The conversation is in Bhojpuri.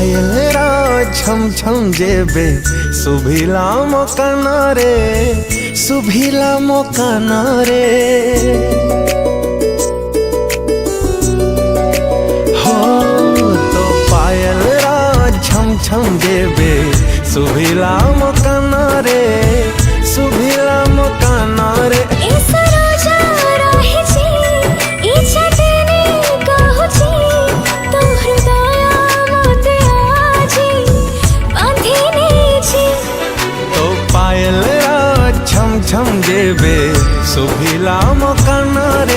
पायल रा छम छम जेबे सुभिला मोकाना रे, सुभिला मोकाना रे। हो तो पायल रा छम छम जेबे सुभिला मोकाना रे, सुभिला मोकाना रे। छम छम जेबे सुभिला मोकाना रे,